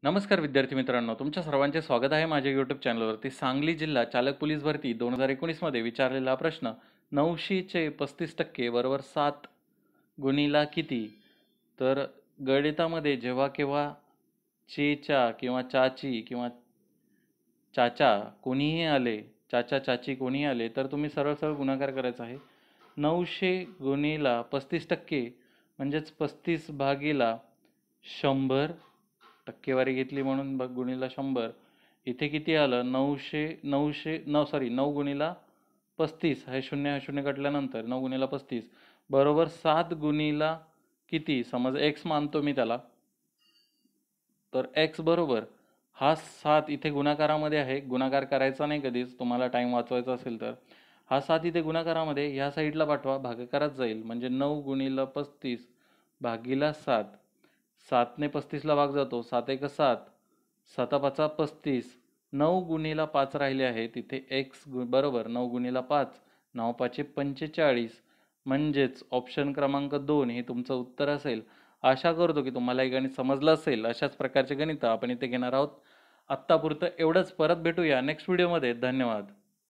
नमस्कार विद्यार्थी मित्रांनो, तुमच्या सर्वांचे स्वागत आहे माझ्या यूट्यूब चॅनलवरती. सांगली जिल्हा चालक पोलीस भरती 2019 मध्ये विचारलेला प्रश्न 900चे 35% बरोबर 7 गुणिला किती? तर गणितामध्ये जेव्हा केव्हा चेचा किंवा चाची किंवा चाचा कोणीही आले, चाचा चाची कोणीही आले तर तुम्ही सरळ सरळ गुणाकार करायचा आहे. 900 गुणिला 35% म्हणजेच 35 भागीला 100, टक्केवारी घेतली म्हणून बघ गुणिला 100. इथे किती आलं? 9 गुणिला 35, हे शून्य हा शून्य कटल्यानंतर 9 गुणिला 35 बरोबर 7 गुणिला किती? समज x मानतो मी त्याला, तर x बरोबर हा 7 इथे गुणाकारामध्ये आहे, गुणाकार करायचा नाही कधीच, तुम्हाला टाइम वाचवायचा असेल तर. हा 7 इथे गुणाकारामध्ये ह्या साईडला पाठवा, भागाकारात जाईल, म्हणजे 9 गुणिला 35 भागीला 7. 7ने 35ला भाग जातो, 7 एक 7, 7 पाचा 35, 9 गुणिला 5 राहिले आहे, तिथे x बरोबर 9 गुणिला 5, 9 पाचे 45, म्हणजेच ऑप्शन क्रमांक 2 हे तुमचं उत्तर असेल. आशा करतो की तुम्हाला हे गणित समजलं असेल. अशाच प्रकारचे गणित आपण इथे घेणार आहोत. आत्तापुरतं एवढंच. परत भेटूया नेक्स्ट व्हिडिओमध्ये. धन्यवाद.